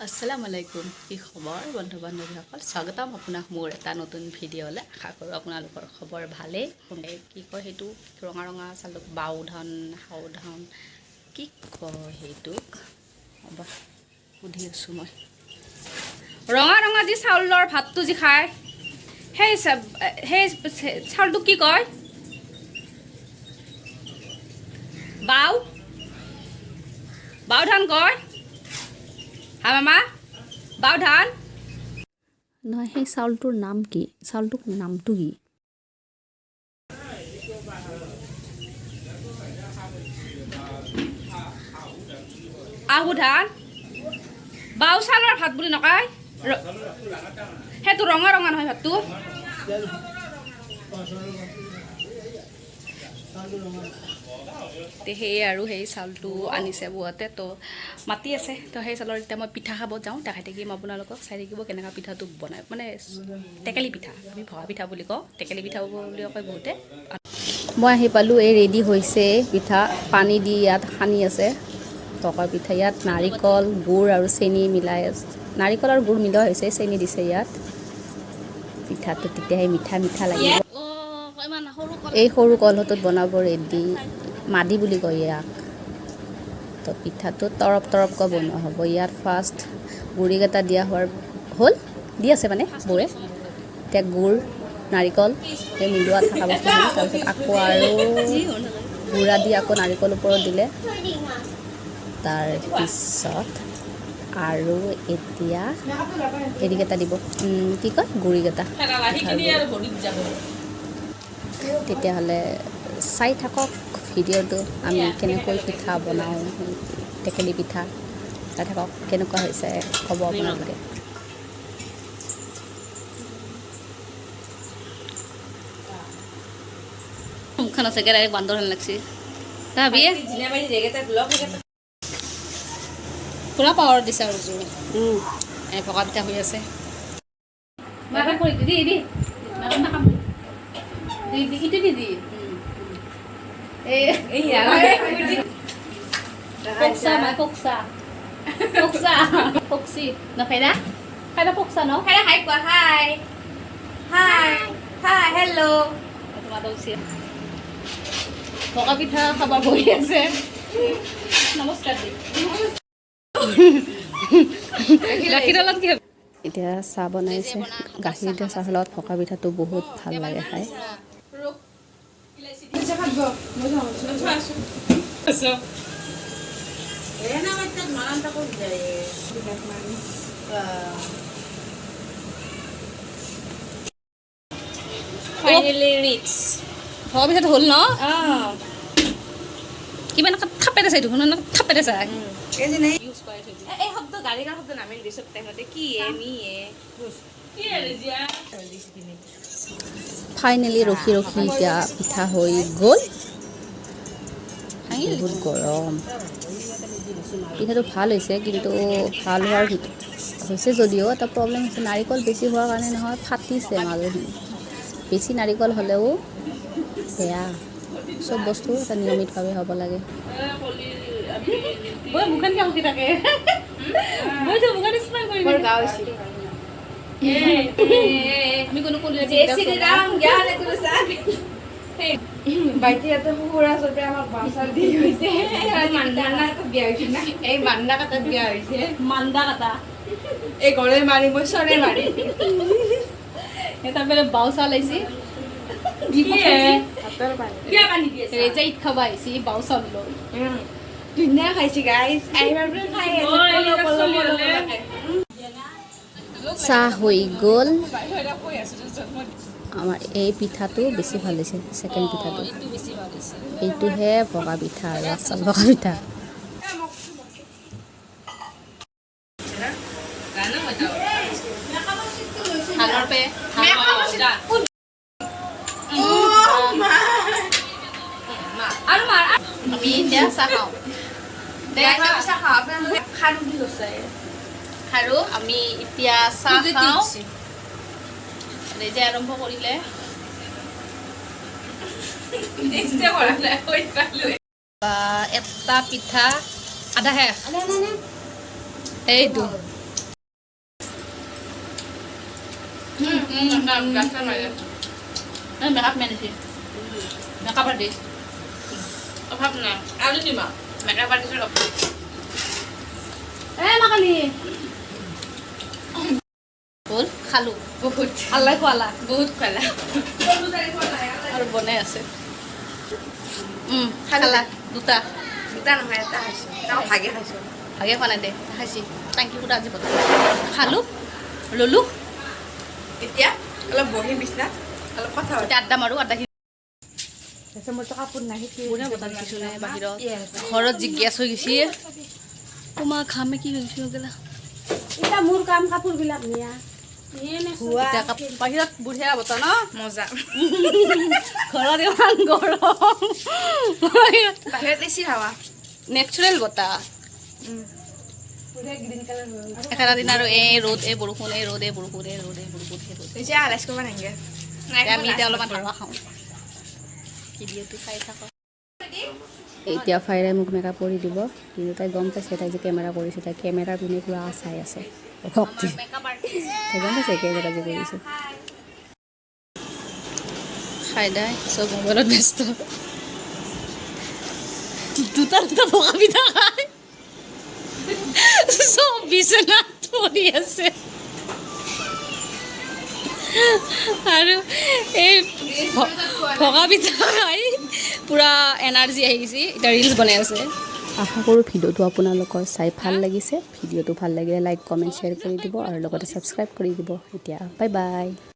আসসালামু আলাইকুম কি খবৰ বন্ধু বান্ধৱীসকল স্বাগতম আপোনাক মোৰ এটা নতুন ভিডিঅ'লৈ আশা কৰোঁ আপোনালোকৰ খবৰ ভালেই কি কয় সেইটো ৰঙা ৰঙা চালক বাও ধান হাও ধান কি কয় সেইটোক সুধি আছোঁ মই ৰঙা ৰঙা যি চাউলৰ ভাতটো যি খায় সেই চাউলটো কি কয় বাও বাও ধান কয় হা মামা বাও ধান নহয় সেই চাউলটোৰ নাম কি চাউলটোৰ নামটো কি আহু ধান বাও চাউলৰ ভাত বুলি নকয় সেইটো ৰঙা ৰঙা নহয় ভাতটো সেই আৰু সেই চাউলটো আনিছে বুৱাতে তো মাতি আছে তো সেই চাউলৰ এতিয়া মই পিঠা খাব যাওঁ দেখাই থাকিম আপোনালোকক চাই থাকিব কেনেকুৱা পিঠাটো বনায় মানে টেকেলি পিঠা আমি ভঙা পিঠা বুলি কওঁ টেকেলি পিঠা বুলি কয় বহুতে মই আহি পালোঁ এই ৰেডি হৈছে পিঠা পানী দি ইয়াত সানি আছে টকাৰ পিঠা ইয়াত নাৰিকল গুড় আৰু চেনি মিলাই নাৰিকল আৰু গুড় মিলোৱা হৈছে চেনি দিছে ইয়াত পিঠাটো তেতিয়াহে মিঠা মিঠা লাগিব এই সৰু কলহটোত বনাব ৰেডি মাদি বুলি কয় ইয়াক তো পিঠাটো তৰপ তৰপকৈ বনোৱা হ'ব ইয়াত ফাৰ্ষ্ট গুড়িকেইটা দিয়া হোৱাৰ হ'ল দি আছে মানে বৌয়ে এতিয়া গুড় নাৰিকল এই মিলোৱা থকা বস্তুখিনি তাৰপিছত আকৌ আৰু গুড়া দি আকৌ নাৰিকল ওপৰত দিলে তাৰপিছত আৰু এতিয়া হেৰিকেইটা দিব কি কয় গুড়িকেইটা তেতিয়াহ'লে চাই থাকক ভিডিঅ'টো আমি কেনেকৈ পিঠা বনাওঁ টেকেলি পিঠা চাই থাকক কেনেকুৱা হৈছে ক'ব আপোনালোকে মুখখন আছে কেৰাহী বান্দৰ হেন লাগছে তাবিয়ে পুৰা পাৱাৰ দিছে আৰু জোৰ পকা পিঠা হৈ আছে পকা পিঠা খাব বহি আছে নমস্কাৰ এতিয়া চাহ বনাইছে গাখীৰ দিয়া চাহৰ লগত পকা পিঠাটো বহুত ভাল লাগে খাই ভগা পিঠাটো হ'ল ন কিবা এনেকৈ থাপে আছে দেখোন থাপে আছে ফাইনেলি ৰখি ৰখি এতিয়া পিঠা হৈ গ'ল বহুত গৰম পিঠাটো ভাল হৈছে কিন্তু ভাল হোৱাৰ হৈছে যদিও এটা প্ৰব্লেম হৈছে নাৰিকল বেছি হোৱাৰ কাৰণে নহয় ফাটিছে মাজৰখিনি বেছি নাৰিকল হ'লেও বেয়া চব বস্তু এটা নিয়মিতভাৱে হ'ব লাগে বাও চাউল আহিছে ৰেজাইত খাবা আহিছে বাও চাউল লৈ ধুনীয়া খাইছে গাইজ চাহ হৈ গ'ল আমাৰ এই পিঠাটো বেছি ভাল হৈছে ছেকেণ্ড পিঠাটো এইটোহে ভগা পিঠা আৰু আচল ভগা পিঠা আমি এতিয়া চাহ খাওঁ আৰু আমি এতিয়া চাহ খাওঁ ৰেজাই আৰম্ভ কৰিলে এটা পিঠা আধাহে এইটো মেকআপ মেনেছি মেকআপ আৰ্টিস্ট অভাব নাই আৰু দিম মেকআপ আৰ্টিস্টৰ অভাৱ মাকালি বল খালো বহুত আল্লাহ খোৱালা বহুত খোৱালা আৰু বনাই আছে খালা দুটা নহয় এটা খাইছোঁ ভাগে খাইছোঁ ভাগে খোৱা নাই দে খাইছি টাংকি কুটা আজি বনাই খালোঁ ল'লোঁ এতিয়া অলপ বহি বিচনা অলপ কথা এতিয়া আড্ডা মাৰোঁ আড্ডা মইতো কাপোৰ নাই কোনে বতাহ দেখিছোঁ নাই বাহিৰত ঘৰত যি গেছ হৈ গৈছে তোমাৰ খামে কি হৈছোঁ গেলা এতিয়া মোৰ কাম কাপোৰবিলাক নিয়া বাহিৰত বুঢ়িয়া বতাহ ন মজা ঘৰত ইমান গৰম বাহিৰত বেছি হাৱা নেচাৰেল বতাহ একেটা দিন আৰু এই ৰ'দ এই বৰষুণ এই ৰ'দ এই বৰষুণ এই ৰ'দ এই বৰষুণ সেই ৰ'দ এতিয়া আলাইচ কৰিব নালাগে আমি এতিয়া অলপমান হাৱা খাওঁ ভিডিঅ'টো চাই থাকক এতিয়া ফাইৰে মোক মেকআপ কৰি দিব কিন্তু তাই গম পাইছে তাই যে কেমেৰা কৰিছে তাই কেমেৰাৰ পিনে পুৰা চাই আছে ভক্তি তাই গম পাইছে কেমেৰা যে কৰিছে খাই দাই চব মোবাইলত ব্যস্ত দুটা দুটা ভকা পিঠা খায় চব বিচনাত পৰি আছে আৰু এই ভকা পিঠা খাই পুৰা এনাৰ্জি আহি গৈছে এতিয়া ৰিলছ বনাই আছে আশা কৰোঁ ভিডিঅ'টো আপোনালোকৰ চাই ভাল লাগিছে ভিডিঅ'টো ভাল লাগিলে লাইক কমেণ্ট শ্বেয়াৰ কৰি দিব আৰু লগতে ছাবস্ক্ৰাইব কৰি দিব এতিয়া বাই বাই